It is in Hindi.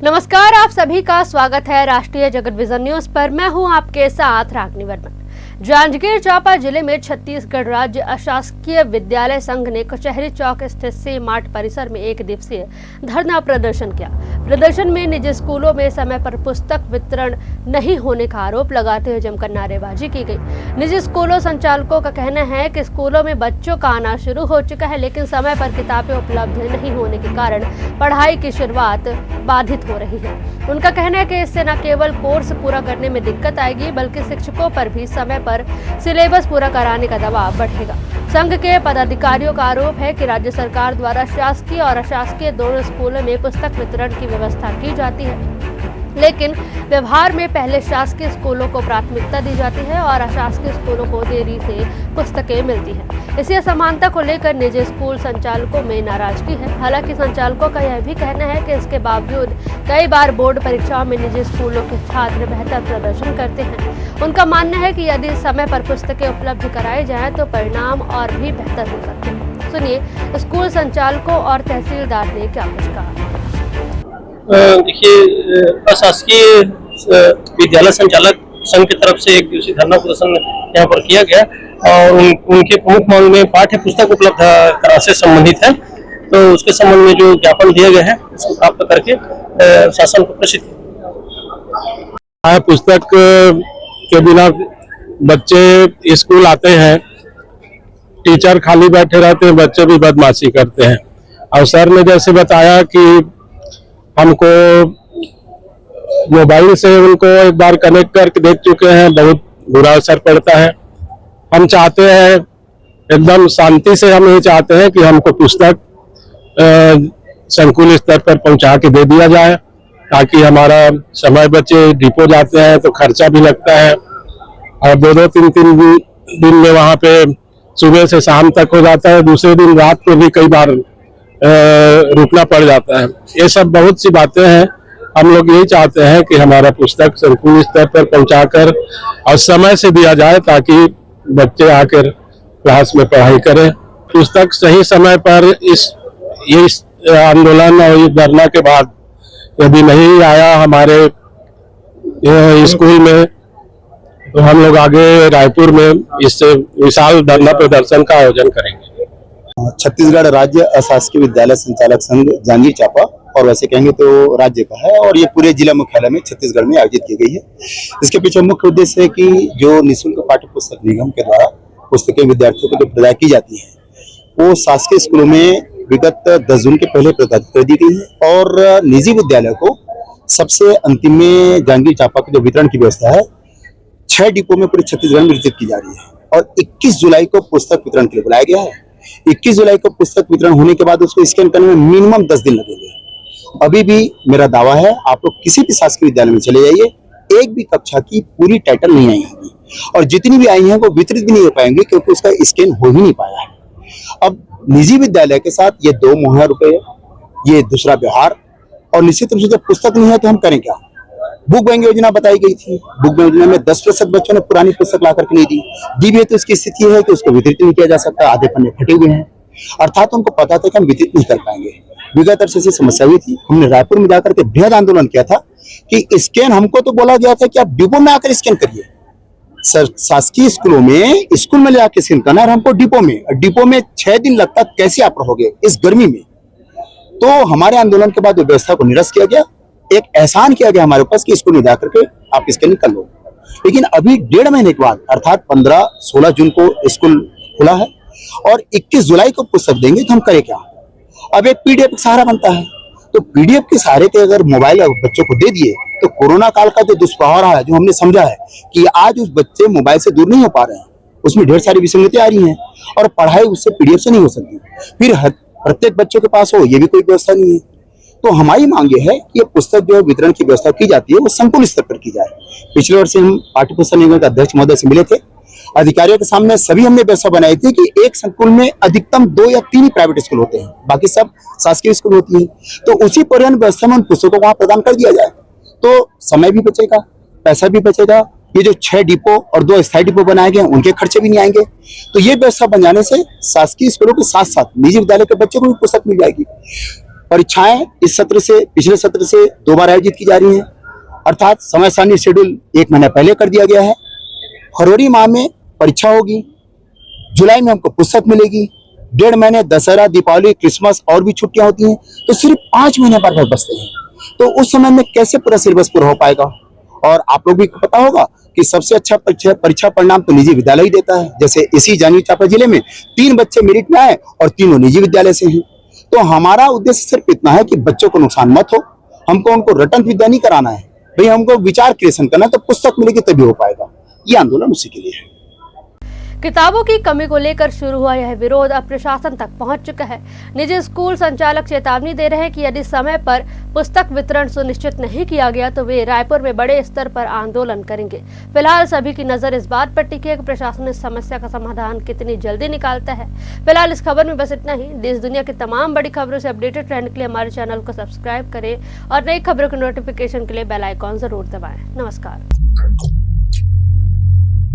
नमस्कार, आप सभी का स्वागत है राष्ट्रीय जगत विजन न्यूज पर। मैं हूं आपके साथ रागनी वर्मा। जांजगीर चांपा जिले में छत्तीसगढ़ राज्य अशासकीय विद्यालय संघ ने कचहरी चौक स्थित सी मार्ट परिसर में एक दिवसीय धरना प्रदर्शन किया। प्रदर्शन में निजी स्कूलों में समय पर पुस्तक वितरण नहीं होने का आरोप लगाते हुए जमकर नारेबाजी की गई। निजी स्कूलों संचालकों का कहना है कि स्कूलों में बच्चों का आना शुरू हो चुका है, लेकिन समय पर किताबें उपलब्ध नहीं होने के कारण पढ़ाई की शुरुआत बाधित हो रही है। उनका कहना है कि इससे न केवल कोर्स पूरा करने में दिक्कत आएगी, बल्कि शिक्षकों पर भी समय पर सिलेबस पूरा कराने का दबाव बढ़ेगा। संघ के पदाधिकारियों का आरोप है कि राज्य सरकार द्वारा शासकीय और अशासकीय दोनों स्कूलों में पुस्तक वितरण की व्यवस्था की जाती है, लेकिन व्यवहार में पहले शासकीय स्कूलों को प्राथमिकता दी जाती है और अशासकीय स्कूलों को देरी से पुस्तकें मिलती हैं। इसी असमानता को लेकर निजी स्कूल संचालकों में नाराजगी है। हालांकि संचालकों का यह भी कहना है कि इसके बावजूद कई बार बोर्ड परीक्षाओं में निजी स्कूलों के छात्र बेहतर प्रदर्शन करते हैं। उनका मानना है कि यदि समय पर पुस्तकें उपलब्ध कराई जाए तो परिणाम और भी बेहतर हो सकते हैं। सुनिए स्कूल संचालकों और तहसीलदार ने क्या कुछ कहा। देखिए, अशासकीय विद्यालय संचालक संघ की तरफ से एक दिवसीय धरना प्रदर्शन यहाँ पर किया गया और उनके प्रमुख मांग में पाठ्य पुस्तक उपलब्ध कराने से संबंधित है। तो उसके संबंध में जो ज्ञापन दिया गया है उसको प्राप्त करके शासन को प्रेषित किया। पुस्तक के बिना बच्चे स्कूल आते हैं, टीचर खाली बैठे रहते हैं, बच्चे भी बदमाशी करते हैं। और सर ने जैसे बताया कि हमको मोबाइल से उनको एक बार कनेक्ट करके देख चुके हैं, बहुत बुरा असर पड़ता है। हम चाहते हैं एकदम शांति से, हम ये चाहते हैं कि हमको पुस्तक संकुल स्तर पर पहुंचा के दे दिया जाए, ताकि हमारा समय बचे। डिपो जाते हैं तो खर्चा भी लगता है और दो तीन दिन में वहाँ पे सुबह से शाम तक हो जाता है, दूसरे दिन रात को भी कई बार रुकना पड़ जाता है। ये सब बहुत सी बातें हैं। हम लोग यही चाहते हैं कि हमारा पुस्तक संकुल स्तर पर पहुंचाकर और समय से दिया जाए, ताकि बच्चे आकर क्लास में पढ़ाई करें। पुस्तक सही समय पर इस आंदोलन और इस धरना के बाद यदि नहीं आया हमारे स्कूल में, तो हम लोग आगे रायपुर में इस विशाल धरना प्रदर्शन का आयोजन करेंगे। छत्तीसगढ़ राज्य अशासकीय विद्यालय संचालक संघ जांजगीर चांपा, और वैसे कहेंगे तो राज्य का है, और ये पूरे जिला मुख्यालय में छत्तीसगढ़ में आयोजित की गई है। इसके पीछे मुख्य उद्देश्य है कि जो निःशुल्क पाठ्य पुस्तक निगम के द्वारा पुस्तकें विद्यार्थियों को जो प्रदान की जाती है, वो शासकीय स्कूलों में विगत 10 जून के पहले प्रदान कर दी गई है, और निजी विद्यालय को सबसे अंतिम में जांजगीर चांपा की जो वितरण की व्यवस्था है 6 डिपो में पूरे छत्तीसगढ़ में वितरित की जा रही है। और 21 जुलाई को पुस्तक वितरण के लिए बुलाया गया है। 21 जुलाई को पुस्तक वितरण होने के बाद उसको स्कैन करने में मिनिमम 10 दिन लगेंगे। अभी भी मेरा दावा है, आप लोग किसी भी शासकीय विद्यालय में चले जाइए, एक भी कक्षा की पूरी टाइटल नहीं आई होगी, और जितनी भी आई हैं वो वितरित भी नहीं हो पाएंगे, क्योंकि उसका स्कैन हो ही नहीं पाया है। अब निजी विद्यालय के साथ ये 2 मुहैया रुपए, ये दूसरा व्यवहार, और निश्चित रूप से जब पुस्तक नहीं है तो हम करें क्या। बुक बैंक योजना बताई गई थी, बुक बैंक योजना में 10% बच्चों ने पुरानी पुस्तक ला करके नहीं दी भी है, तो उसकी स्थिति है कि उसको वितरित नहीं किया जा सकता, आधे पन्ने फटे हुए हैं। अर्थात उनको पता था कि हम वितरित नहीं कर पाएंगे। विगत अर्से से समस्या हुई थी। हमने रायपुर में जाकर के बृहद आंदोलन किया था कि स्कैन, हमको तो बोला गया था कि आप डिपो में आकर स्कैन करिए। सर, शासकीय स्कूलों में स्कूल में ले आकर स्कैन करना, और हमको डिपो में 6 दिन लगता, कैसे आप रहोगे इस गर्मी में। तो हमारे आंदोलन के बाद व्यवस्था को निरस्त किया गया, एक एहसान किया गया हमारे पास कि स्कूल में जाकर के आप स्कैनिंग कर लो। लेकिन अभी 1.5 महीने के बाद, अर्थात 15-16 जून को स्कूल खुला है और 21 जुलाई को पुस्तक देंगे, तो हम करें क्या। अब एक पीडीएफ सहारा बनता है, तो पीडीएफ के सहारे के अगर मोबाइल बच्चों को दे दिए, तो कोरोना काल का जो दुष्प्रभाव रहा है, जो हमने समझा है कि आज उस बच्चे मोबाइल से दूर नहीं हो पा रहे हैं, उसमें ढेर सारी विसंगतियां आ रही हैं, और पढ़ाई उससे पीडीएफ से नहीं हो सकती। फिर प्रत्येक बच्चों के पास हो, ये भी कोई व्यवस्था नहीं है। तो हमारी मांग ये है कि ये पुस्तक जो वितरण की व्यवस्था की जाती है वो संकुल स्तर पर की जाए। पिछले वर्ष हम पाठ्य पुस्तक निगम के अध्यक्ष महोदय से मिले थे, अधिकारियों के सामने सभी हमने व्यवस्था बनाई थी कि एक संकुल में अधिकतम 2 या 3 ही प्राइवेट स्कूल होते हैं, बाकी सब शासकीय स्कूल होती है। तो उसी परिवहन व्यवस्था में उन पुस्तकों को वहां प्रदान कर दिया जाए, तो समय भी बचेगा, पैसा भी बचेगा। ये जो 6 डिपो और 2 स्थायी डिपो बनाए गए, उनके खर्चे भी नहीं आएंगे। तो ये व्यवस्था बन जाने से शासकीय स्कूलों के साथ साथ निजी विद्यालय के बच्चों को भी पुस्तक मिल जाएगी। परीक्षाएं इस सत्र से पिछले सत्र से 2 बार आयोजित की जा रही हैं, अर्थात समय सारणी शेड्यूल 1 महीना पहले कर दिया गया है। फरवरी माह में परीक्षा होगी, जुलाई में हमको पुस्तक मिलेगी, 1.5 महीने दशहरा, दीपावली, क्रिसमस और भी छुट्टियां होती हैं, तो सिर्फ 5 महीने पर बचते हैं। तो उस समय में कैसे पूरा सिलेबस पूरा हो पाएगा? और आप लोग भी पता होगा कि सबसे अच्छा परीक्षा परिणाम तो निजी विद्यालय ही देता है। जैसे इसी जांजगीर चांपा जिले में 3 बच्चे मेरिट में आए और तीनों निजी विद्यालय से हैं। तो हमारा उद्देश्य सिर्फ इतना है कि बच्चों को नुकसान मत हो, हमको उनको रटन विद्या नहीं कराना है भाई, हमको विचार क्रिएशन करना है, तो पुस्तक मिलेगी तभी हो पाएगा। ये आंदोलन उसी के लिए है। किताबों की कमी को लेकर शुरू हुआ यह विरोध अब प्रशासन तक पहुंच चुका है। निजी स्कूल संचालक चेतावनी दे रहे हैं कि यदि समय पर पुस्तक वितरण सुनिश्चित नहीं किया गया तो वे रायपुर में बड़े स्तर पर आंदोलन करेंगे। फिलहाल सभी की नजर इस बात पर टिकी है कि प्रशासन इस समस्या का समाधान कितनी जल्दी निकालता है। फिलहाल इस खबर में बस इतना ही। देश दुनिया की तमाम बड़ी खबरों से अपडेटेड रहने के लिए हमारे चैनल को सब्सक्राइब करें और नई खबरों की नोटिफिकेशन के लिए बेल आइकॉन जरूर दबाएं। नमस्कार।